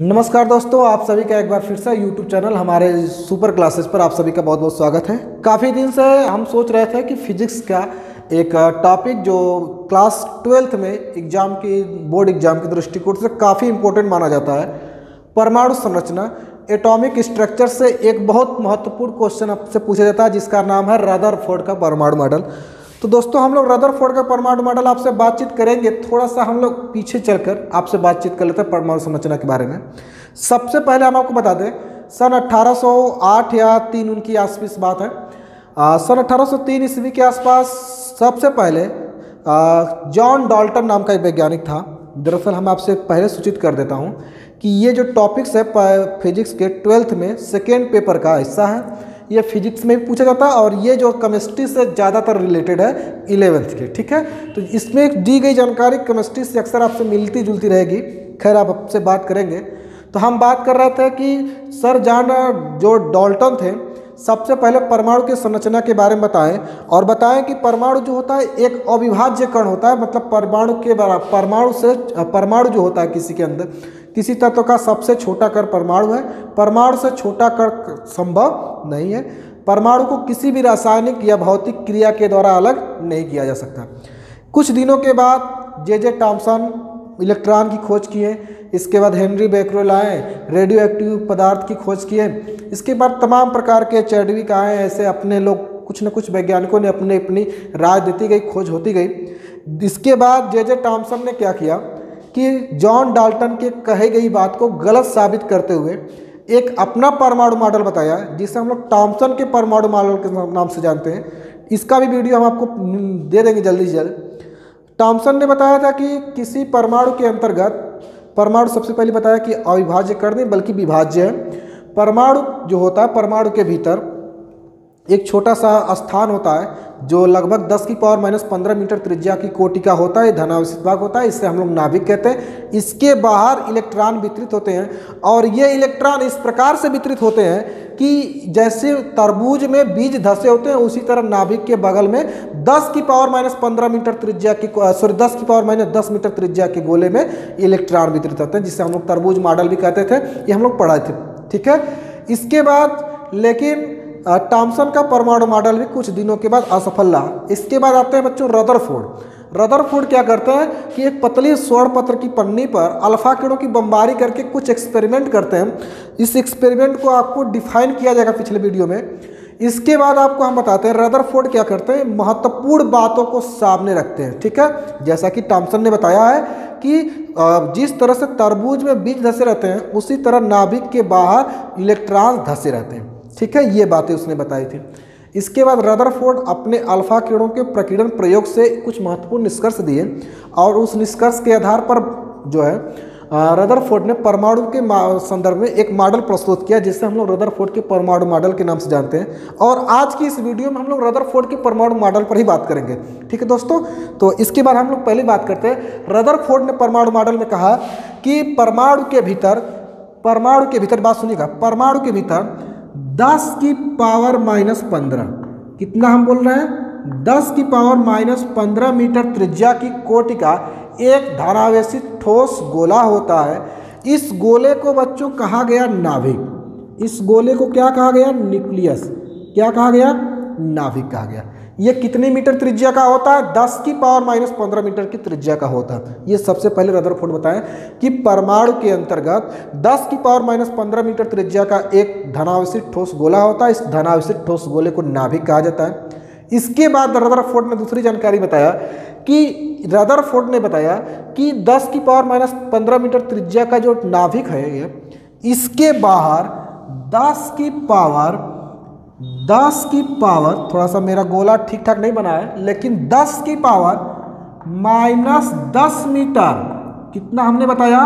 नमस्कार दोस्तों, आप सभी का एक बार फिर से यूट्यूब चैनल हमारे सुपर क्लासेस पर आप सभी का बहुत बहुत स्वागत है। काफ़ी दिन से हम सोच रहे थे कि फिजिक्स का एक टॉपिक जो क्लास 12th में एग्जाम की बोर्ड एग्जाम के दृष्टिकोण से काफ़ी इंपॉर्टेंट माना जाता है, परमाणु संरचना एटॉमिक स्ट्रक्चर से एक बहुत महत्वपूर्ण क्वेश्चन आपसे पूछा जाता है जिसका नाम है रदरफोर्ड का परमाणु मॉडल। तो दोस्तों हम लोग रदरफोर्ड का परमाणु मॉडल आपसे बातचीत करेंगे। थोड़ा सा हम लोग पीछे चलकर आपसे बातचीत कर लेते हैं परमाणु संरचना के बारे में। सबसे पहले हम आपको बता दें सन 1808 या 3 उनकी आसपास बात है। सन 1803 ईस्वी के आसपास सबसे पहले जॉन डाल्टन नाम का एक वैज्ञानिक था। दरअसल हम आपसे पहले सूचित कर देता हूँ कि ये जो टॉपिक्स है फिजिक्स के 12th में सेकेंड पेपर का हिस्सा है। ये फिजिक्स में भी पूछा जाता है और ये जो केमिस्ट्री से ज़्यादातर रिलेटेड है 11th के, ठीक है। तो इसमें दी गई जानकारी केमिस्ट्री से अक्सर आपसे मिलती जुलती रहेगी। खैर आप आपसे बात करेंगे। तो हम बात कर रहे थे कि सर जॉन जो डाल्टन थे सबसे पहले परमाणु की संरचना के बारे में बताएं और बताएं कि परमाणु जो होता है एक अविभाज्य कण होता है। मतलब परमाणु जो होता है किसी के अंदर किसी तत्व का सबसे छोटा कण परमाणु है। परमाणु से छोटा कण संभव नहीं है। परमाणु को किसी भी रासायनिक या भौतिक क्रिया के द्वारा अलग नहीं किया जा सकता। कुछ दिनों के बाद जे थॉम्सन इलेक्ट्रॉन की खोज किए। इसके बाद हेनरी बेकरेल आए, रेडियो एक्टिव पदार्थ की खोज किए। इसके बाद तमाम प्रकार के चैडविक आए। ऐसे अपने लोग कुछ न कुछ वैज्ञानिकों ने अपनी अपनी राय देती गई, खोज होती गई। इसके बाद जे थॉम्सन ने क्या किया कि जॉन डाल्टन के कही गई बात को गलत साबित करते हुए एक अपना परमाणु मॉडल बताया जिसे हम लोग थॉम्सन के परमाणु मॉडल के नाम से जानते हैं। इसका भी वीडियो हम आपको दे देंगे जल्दी से जल्द। थॉम्सन ने बताया था कि किसी परमाणु के अंतर्गत, परमाणु सबसे पहले बताया कि अविभाज्य कण नहीं बल्कि विभाज्य है। परमाणु जो होता है, परमाणु के भीतर एक छोटा सा स्थान होता है जो लगभग 10⁻⁻15 मीटर त्रिज्या की कोटिका होता है। धनावेशित भाग होता है, इसे हम लोग नाभिक कहते हैं। इसके बाहर इलेक्ट्रॉन वितरित होते हैं और ये इलेक्ट्रॉन इस प्रकार से वितरित होते हैं कि जैसे तरबूज में बीज धसे होते हैं उसी तरह नाभिक के बगल में 10⁻15 मीटर त्रिज्या की 10⁻10 मीटर त्रिज्या के गोले में इलेक्ट्रॉन वितरित होते हैं, जिसे हम लोग तरबूज मॉडल भी कहते थे। ये हम लोग पढ़ाए थे, ठीक है। इसके बाद लेकिन थॉम्सन का परमाणु मॉडल भी कुछ दिनों के बाद असफल रहा। इसके बाद आते हैं बच्चों रदरफोर्ड। रदरफोर्ड क्या करते हैं कि एक पतली स्वर्ण पत्र की पन्नी पर अल्फा किरणों की बमबारी करके कुछ एक्सपेरिमेंट करते हैं। इस एक्सपेरिमेंट को आपको डिफाइन किया जाएगा पिछले वीडियो में। इसके बाद आपको हम बताते हैं रदरफोर्ड क्या करते हैं, महत्वपूर्ण बातों को सामने रखते हैं, ठीक है। जैसा कि थॉम्सन ने बताया है कि जिस तरह से तरबूज में बीज धसे रहते हैं उसी तरह नाभिक के बाहर इलेक्ट्रॉन धसे रहते हैं, ठीक है। ये बातें उसने बताई थी। इसके बाद रदरफोर्ड अपने अल्फा किरणों के प्रकीर्णन प्रयोग से कुछ महत्वपूर्ण निष्कर्ष दिए और उस निष्कर्ष के आधार पर जो है रदरफोर्ड ने परमाणु के संदर्भ में एक मॉडल प्रस्तुत किया जिसे हम लोग रदरफोर्ड के परमाणु मॉडल के नाम से जानते हैं। और आज की इस वीडियो में हम लोग रदरफोर्ड के परमाणु मॉडल पर ही बात करेंगे, ठीक है दोस्तों। तो इसके बाद हम लोग पहले बात करते हैं। रदरफोर्ड ने परमाणु मॉडल में कहा कि परमाणु के भीतर बात सुनिएगा, परमाणु के भीतर 10⁻⁻15 कितना हम बोल रहे हैं 10⁻⁻15 मीटर त्रिज्या की कोटिका एक धनावेशित ठोस गोला होता है। इस गोले को बच्चों कहा गया नाभिक। इस गोले को क्या कहा गया, न्यूक्लियस। क्या कहा गया, नाभिक कहा गया। ये कितने मीटर त्रिज्या का होता है, 10⁻⁻15 मीटर की त्रिज्या का होता है। ये सबसे पहले रदरफोर्ड बताएं कि परमाणु के अंतर्गत 10⁻⁻15 मीटर त्रिज्या का एक धनावेशित ठोस गोला होता है। इस धनावेशित ठोस गोले को नाभिक कहा जाता है। इसके बाद रदरफोर्ड ने दूसरी जानकारी बताया कि 10⁻15 मीटर त्रिज्या का जो नाभिक है इसके बाहर 10 थोड़ा सा मेरा गोला ठीक ठाक नहीं बना है, लेकिन 10⁻⁻10 मीटर, कितना हमने बताया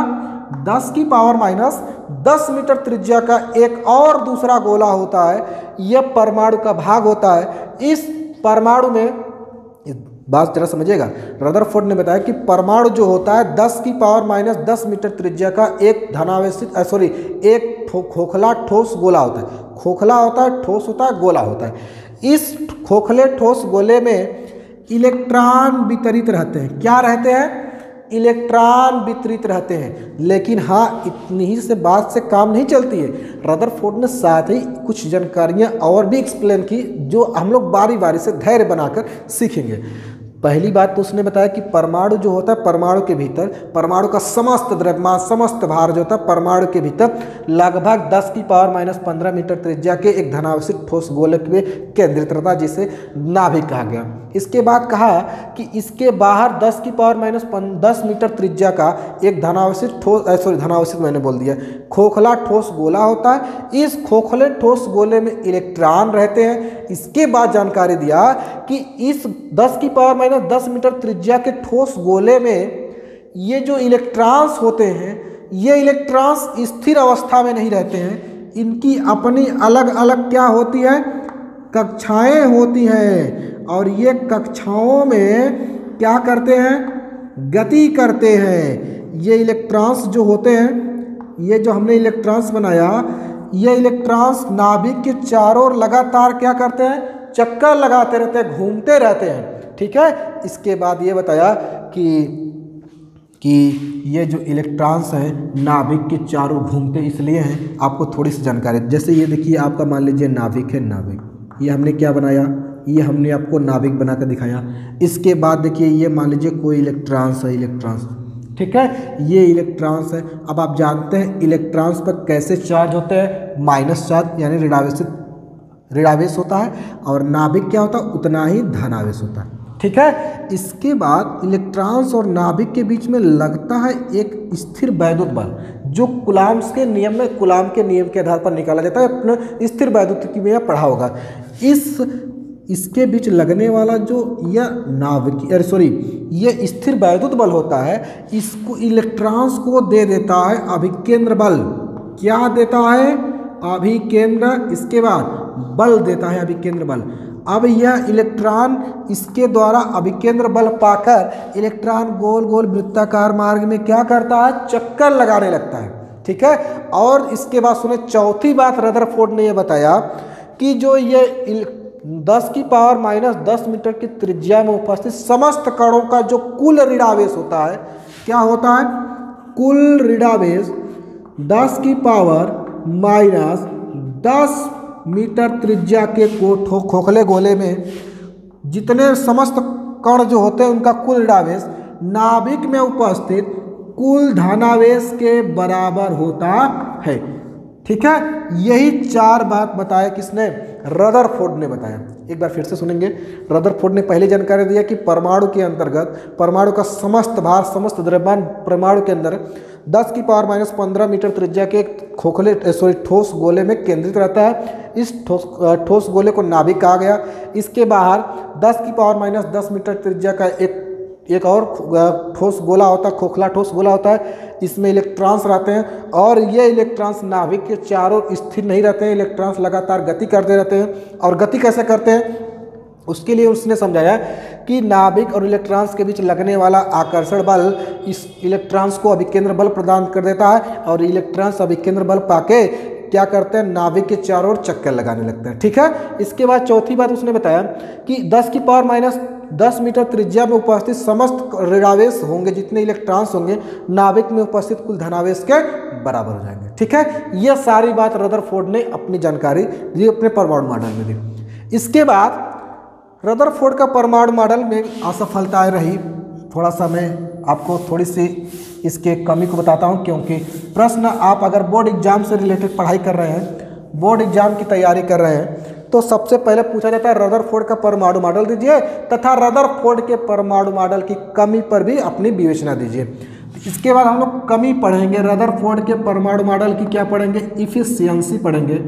10⁻⁻10 मीटर त्रिज्या का एक और दूसरा गोला होता है। यह परमाणु का भाग होता है। इस परमाणु में बात जरा समझिएगा। रदरफोर्ड ने बताया कि परमाणु जो होता है 10⁻⁻10 मीटर त्रिज्या का एक एक खोखला ठोस गोला होता है। खोखला होता है, ठोस होता है, गोला होता है। इस खोखले ठोस गोले में इलेक्ट्रॉन वितरित रहते हैं। क्या रहते हैं, इलेक्ट्रॉन वितरित रहते हैं। लेकिन हाँ, इतनी ही से बात से काम नहीं चलती है। रदरफोर्ड ने साथ ही कुछ जानकारियाँ और भी एक्सप्लेन की जो हम लोग बारी बारी से धैर्य बनाकर सीखेंगे। पहली बात तो उसने बताया कि परमाणु जो होता है, परमाणु के भीतर परमाणु का समस्त द्रव्यमान, समस्त भार जो होता है परमाणु के भीतर लगभग 10⁻⁻15 मीटर त्रिज्या के एक धनावेशित ठोस गोलक में केंद्रित रहता है, जिसे नाभिक कहा गया। इसके बाद कहा कि इसके बाहर 10⁻10 मीटर त्रिज्या का एक खोखला ठोस गोला होता है। इस खोखले ठोस गोले में इलेक्ट्रॉन रहते हैं। इसके बाद जानकारी दिया कि इस 10⁻10 मीटर त्रिज्या के ठोस गोले में ये जो इलेक्ट्रॉन्स होते हैं, ये इलेक्ट्रॉन्स स्थिर अवस्था में नहीं रहते हैं। इनकी अपनी अलग अलग क्या होती है, कक्षाएं होती हैं। और ये कक्षाओं में क्या करते हैं, गति करते हैं। ये इलेक्ट्रॉन्स जो होते हैं, ये जो हमने इलेक्ट्रॉन्स बनाया, ये इलेक्ट्रॉन्स नाभिक के चारों ओर लगातार क्या करते हैं, चक्कर लगाते रहते हैं, घूमते रहते हैं। ठीक है। इसके बाद ये बताया कि ये जो इलेक्ट्रॉन्स हैं नाभिक के चारों घूमते इसलिए हैं। आपको थोड़ी सी जानकारी, जैसे ये देखिए आपका मान लीजिए नाभिक है, नाभिक ये हमने क्या बनाया, ये हमने आपको नाभिक बना कर दिखाया। इसके बाद देखिए ये मान लीजिए कोई इलेक्ट्रॉन्स है, इलेक्ट्रॉन्स, ठीक है, ये इलेक्ट्रॉन्स है। अब आप जानते हैं इलेक्ट्रॉन्स पर कैसे चार्ज होते हैं, माइनस चार्ज यानी ऋणावेश होता है, और नाभिक क्या होता है, उतना ही धनावेश होता है। ठीक है। इसके बाद इलेक्ट्रॉन्स और नाभिक के बीच में लगता है एक स्थिर वैद्युत बल, जो कूलॉम के नियम के आधार पर निकाला जाता है। अपने स्थिर वैद्युत की में पढ़ा होगा। इसके बीच लगने वाला जो ये स्थिर वैद्युत बल होता है, इसको इलेक्ट्रॉन्स को दे देता है अभिकेंद्र बल। क्या देता है, अभिकेंद्र, इसके बाद बल देता है अभिकेंद्र बल। अब यह इलेक्ट्रॉन इसके द्वारा अभिकेंद्र बल पाकर इलेक्ट्रॉन गोल गोल वृत्ताकार मार्ग में क्या करता है, चक्कर लगाने लगता है। ठीक है। और इसके बाद सुने चौथी बात, रदरफोर्ड ने यह बताया कि जो ये 10⁻10 मीटर की त्रिज्या में उपस्थित समस्त कणों का जो कुल ऋणावेश होता है, क्या होता है, कुल ऋणावेश 10⁻10 मीटर त्रिज्या के खोखले गोले में जितने समस्त कण जो होते हैं उनका कुल ऋणावेश नाभिक में उपस्थित कुल धनावेश के बराबर होता है। ठीक है। यही 4 बात बताया किसने, रदरफोर्ड ने बताया। एक बार फिर से सुनेंगे। रदरफोर्ड ने पहले जानकारी दिया कि परमाणु के अंतर्गत परमाणु का समस्त भार, समस्त द्रव्यमान परमाणु के अंदर 10⁻15 मीटर त्रिज्या के ठोस गोले में केंद्रित रहता है। इस ठोस गोले को नाभिक कहा गया। इसके बाहर 10⁻10 मीटर त्रिज्या का एक और ठोस गोला होता है, खोखला ठोस गोला होता है। इसमें इलेक्ट्रॉन्स रहते हैं और ये इलेक्ट्रॉन्स नाभिक के चारों स्थिर नहीं रहते हैं। इलेक्ट्रॉन्स लगातार गति करते रहते हैं। और गति कैसे करते हैं, उसके लिए उसने समझाया कि नाभिक और इलेक्ट्रॉन्स के बीच लगने वाला आकर्षण बल इस इलेक्ट्रॉन्स को अभिकेंद्र बल प्रदान कर देता है, और इलेक्ट्रॉन्स अभिकेंद्र बल पाके क्या करते हैं, नाभिक के चारों ओर चक्कर लगाने लगते हैं। ठीक है। इसके बाद चौथी बात उसने बताया कि 10⁻10 मीटर त्रिज्या में उपस्थित समस्त ऋणावेश होंगे, जितने इलेक्ट्रॉन्स होंगे नाभिक में उपस्थित कुल धनावेश के बराबर हो जाएंगे। ठीक है। यह सारी बात रदरफोर्ड ने अपनी जानकारी दी, अपने परमाणु मॉडल में दी। इसके बाद रदरफोर्ड का परमाणु मॉडल में असफलताएं रही। थोड़ा सा मैं आपको थोड़ी सी इसके कमी को बताता हूं, क्योंकि प्रश्न आप अगर बोर्ड एग्जाम से रिलेटेड पढ़ाई कर रहे हैं, बोर्ड एग्जाम की तैयारी कर रहे हैं, तो सबसे पहले पूछा जाता है रदरफोर्ड का परमाणु मॉडल दीजिए तथा रदरफोर्ड के परमाणु मॉडल की कमी पर भी अपनी विवेचना दीजिए। इसके बाद हम लोग कमी पढ़ेंगे, रदरफोर्ड के परमाणु मॉडल की क्या पढ़ेंगे, इफिशियंसी पढ़ेंगे,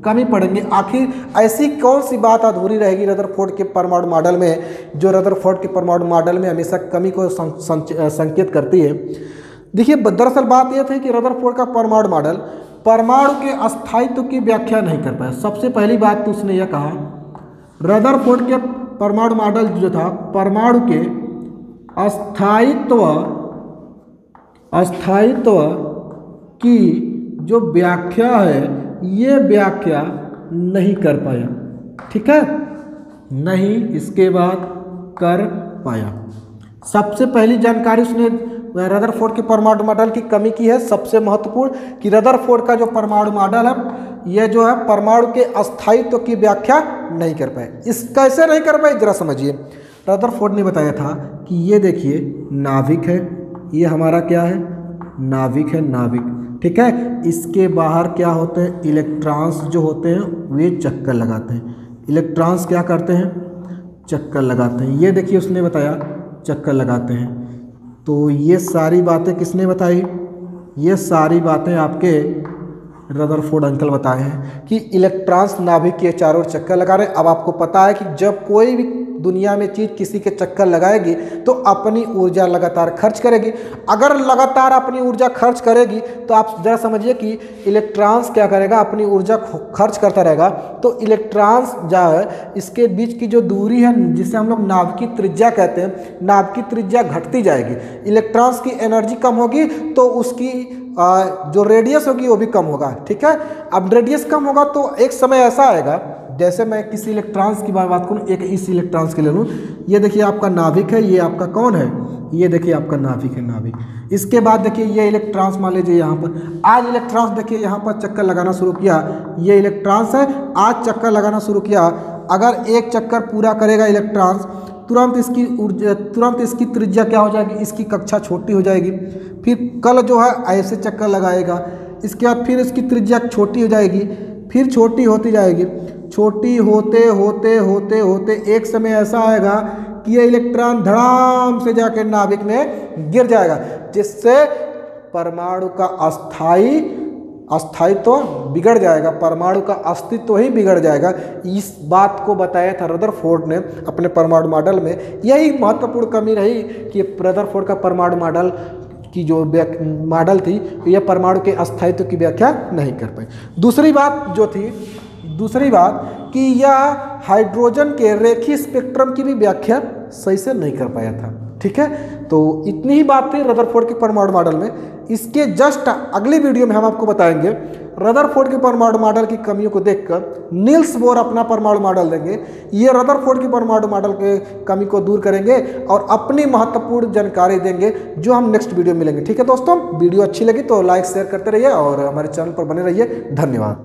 कमी पढ़ेंगे। आखिर ऐसी कौन सी बात अधूरी रहेगी रदरफोर्ड के परमाणु मॉडल में, जो रदरफोर्ड के परमाणु मॉडल में हमेशा कमी को संकेत करती है। देखिए, दरअसल बात यह थी कि रदरफोर्ड का परमाणु मॉडल परमाणु के अस्थायित्व की व्याख्या नहीं कर पाया। सबसे पहली बात तो उसने यह कहा, रदरफोर्ड के परमाणु मॉडल जो था, परमाणु के अस्थायित्व की जो व्याख्या है, ये व्याख्या नहीं कर पाया। ठीक है, नहीं इसके बाद कर पाया। सबसे पहली जानकारी उसने रदरफोर्ड के परमाणु मॉडल की कमी की है सबसे महत्वपूर्ण कि रदरफोर्ड का जो परमाणु मॉडल है यह जो है परमाणु के अस्थायित्व की व्याख्या नहीं कर पाए। इस कैसे नहीं कर पाए जरा समझिए। रदरफोर्ड ने बताया था कि ये देखिए नाभिक है, ये हमारा क्या है नाभिक है, नाभिक ठीक है। इसके बाहर क्या होते हैं इलेक्ट्रॉन्स जो होते हैं वे चक्कर लगाते हैं। इलेक्ट्रॉन्स क्या करते हैं चक्कर लगाते हैं। ये देखिए उसने बताया चक्कर लगाते हैं। तो ये सारी बातें किसने बताई, ये सारी बातें आपके रदरफोर्ड अंकल बताए हैं कि इलेक्ट्रॉन्स नाभिक के चारों ओर चक्कर लगा रहे हैं। अब आपको पता है कि जब कोई भी दुनिया में चीज़ किसी के चक्कर लगाएगी तो अपनी ऊर्जा लगातार खर्च करेगी। अगर लगातार अपनी ऊर्जा खर्च करेगी तो आप ज़रा समझिए कि इलेक्ट्रॉन्स क्या करेगा अपनी ऊर्जा खर्च करता रहेगा। तो इलेक्ट्रॉन्स जो है इसके बीच की जो दूरी है जिसे हम लोग नाभिकीय त्रिज्या कहते हैं, नाभिकीय त्रिज्या घटती जाएगी। इलेक्ट्रॉन्स की एनर्जी कम होगी तो उसकी जो रेडियस होगी वो भी कम होगा ठीक है। अब रेडियस कम होगा तो एक समय ऐसा आएगा, जैसे मैं किसी इलेक्ट्रॉन्स की बात करूँ, एक इस इलेक्ट्रॉन्स के ले लूँ, ये देखिए आपका नाभिक है, ये आपका कौन है, ये देखिए आपका नाभिक है नाभिक। इसके बाद देखिए ये इलेक्ट्रॉन्स मान लीजिए यहाँ पर आज इलेक्ट्रॉन्स देखिए यहाँ पर चक्कर लगाना शुरू किया, ये इलेक्ट्रॉन्स है आज चक्कर लगाना शुरू किया। अगर एक चक्कर पूरा करेगा इलेक्ट्रॉन्स तुरंत इसकी त्रिज्या क्या हो जाएगी, इसकी कक्षा छोटी हो जाएगी। फिर कल जो है ऐसे चक्कर लगाएगा, इसके बाद फिर इसकी त्रिज्या छोटी हो जाएगी, फिर छोटी होती जाएगी। छोटी होते होते होते होते एक समय ऐसा आएगा कि ये इलेक्ट्रॉन धड़ाम से जाकर नाभिक में गिर जाएगा, जिससे परमाणु का अस्थायित्व बिगड़ जाएगा, परमाणु का अस्तित्व ही बिगड़ जाएगा। इस बात को बताया था रदरफोर्ड ने अपने परमाणु मॉडल में। यही महत्वपूर्ण कमी रही कि रदरफोर्ड का परमाणु मॉडल की जो मॉडल थी यह परमाणु के अस्थायित्व की व्याख्या नहीं कर पाई। दूसरी बात कि यह हाइड्रोजन के रेखीय स्पेक्ट्रम की भी व्याख्या सही से नहीं कर पाया था ठीक है। तो इतनी ही बात थी रदरफोर्ड के परमाणु मॉडल में। इसके जस्ट अगली वीडियो में हम आपको बताएंगे रदरफोर्ड के परमाणु मॉडल की कमियों को देखकर नील्स बोर अपना परमाणु मॉडल देंगे। ये रदरफोर्ड के परमाणु मॉडल के कमी को दूर करेंगे और अपनी महत्वपूर्ण जानकारी देंगे जो हम नेक्स्ट वीडियो में मिलेंगे ठीक है। दोस्तों वीडियो अच्छी लगी तो लाइक शेयर करते रहिए और हमारे चैनल पर बने रहिए। धन्यवाद।